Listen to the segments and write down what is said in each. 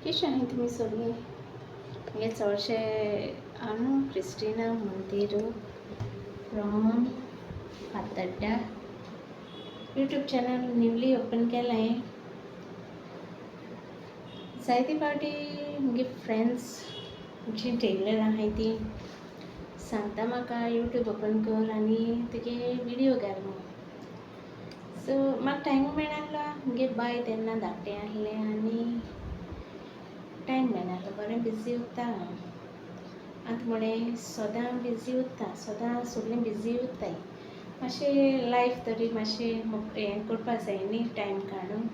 कशी आहे तुम्ही सगळी? हे चडशे हांव क्रिस्टिना मोंतेरो फ्रॉम फातर्ड्या. यूट्यूब चॅनल न्यूली ओपन केला आहे. जायते फावटी मुगे फ्रेंड्स जी टेलर आहाय ती सांगता म्हाका यूट्यूब ओपन कर आनी तुगे विडियो घाल म्हणून. सो म्हाका टायमू मेळनाहलो. मुगे बाय तेन्ना धाकटें आहलें आनी टायम मेळनाहलो. बरें बिजी उरता हांव. आतां म्हणलें सदां बिजी उरता, सदां सगळीं बिजी उरताय. मातशें लायफ तरी मातशें हें करपा जाय न्ही, टायम काडून.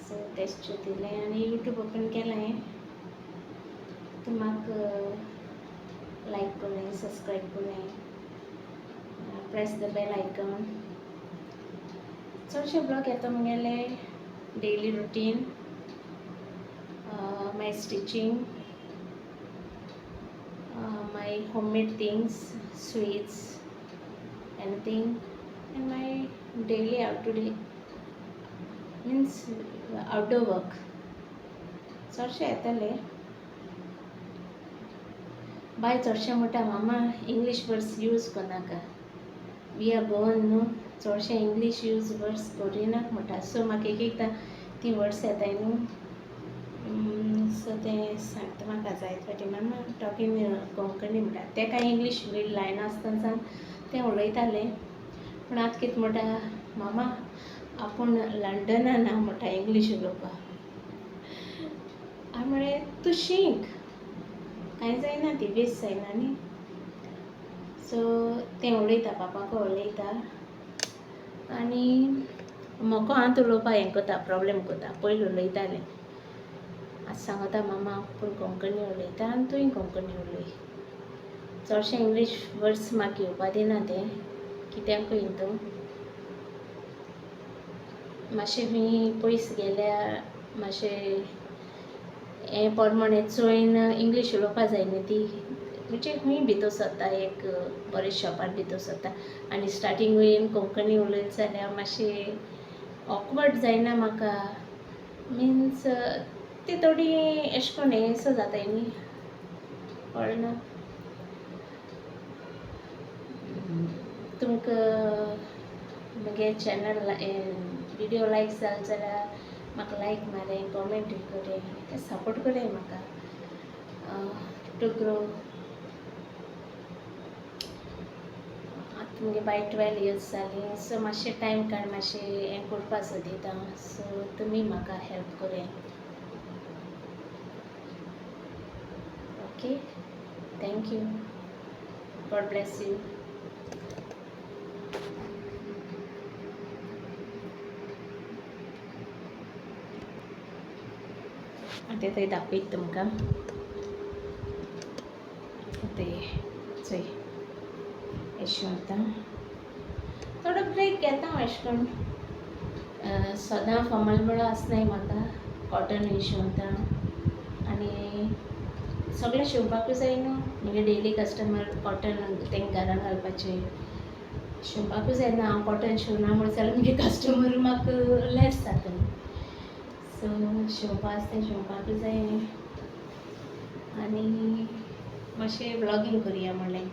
सो तेच चिंतिल्लें आनी यूट्यूब ओपन केलें हांवें. तूं म्हाका लायक कोलें, सब्सक्रायब कोलें, प्रेस द बेल आयकॉन. चडशे ब्लॉग येता मुगेले daily routine, my stitching, my homemade things, sweets, anything, and my daily out-to-day means outdoor work. चडशे येतले. बाय चडशे म्हणटा मामा इंग्लीश वर्ड्स यूज करनाका. वी आर गोवन न्हू, चडशे इंग्लीश वर्ड्स करिनाक म्हणटा. सो म्हाका एक एकदां ती वर्ड्स येताय न्हू. सो ते सांगता म्हाका जायते फावटी मामा टॉकींग कोंकणी म्हणटा. तेका इंग्लीश लायन आसतना तें उलयतालें. पूण आतां कितें म्हणटा मामा आपूण लंडनान ना म्हणटा इंग्लीश उलोवपाक. हांवें म्हणलें तूं शीक, कांय जायना ती वेस्ट जायना न्ही. सो तें उलयता, पापाको उलयता आनी म्हाका आतां उलोवपाक हें कोता, प्रॉब्लेम कोता. पयलीं उलयतालें. आतां सांगता मामा आपूण कोंकणी उलयता आनी तुवें कोंकणी उलय. चडशे इंग्लीश वर्ड्स म्हाका येवपा दिना तें, कित्याकूय हितू मातशें खंयी पयस गेल्यार मातशें हें पोरमोणें चोयन इंग्लीश उलोवपा जाय न्ही ती. म्हणजे खंयी भितर सरता, एक बरें शॉपार भितर सरता आनी स्टार्टींग वयन कोंकणी उलयत जाल्यार मातशें ऑकवर्ड जायना म्हाका. मिन्स ती थोडी एशें कोन्न हें सो जाताय न्ही, कळना. तुमकां म्हगे चॅनल विडियो लायक जाल जाल्यार म्हाका लायक मारें, कॉमेंट करें, सपोर्ट करें म्हाका टू ग्रो. आतां मुगे बाय 12 इयर्स जालीं. सो मातशें टायम काड मातशें हें करपा सोदिता. सो तुमी म्हाका हेल्प करें. Okay, thank you. God bless you. आतां थंय दाखयता तुमकां. ते चोय एशें वता. थोडो ब्रेक घेता हांव एशें कोन्न. सदां फॉर्मल म्हणून आसनाय म्हाका. कॉटन शिंवता आनी सगळें शिंवपाकूय जाय न्हू. मुगे डेली कस्टमर कॉटन तेंकां घरान घालपाचें शिंवपाकूय जायना. हांव कॉटन शिंवना म्हूण जाल्यार मुगे कस्टमर म्हाका लॅस जाता. सो शिंवपा आसता तें शिंवपाकूय जाय आनी मातशें ब्लॉगींग करुया म्हणलें.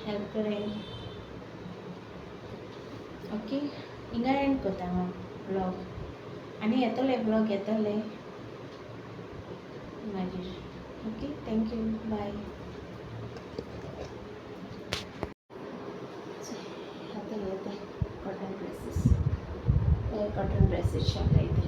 हेल्प करें. ओके, हिंगा एंड कोता हांव ब्लॉग. आनी येतोले ब्लॉग येतोले मागीर. Okay, thank you. बाय. येता कॉटन ड्रेसीस शिंवताय ते.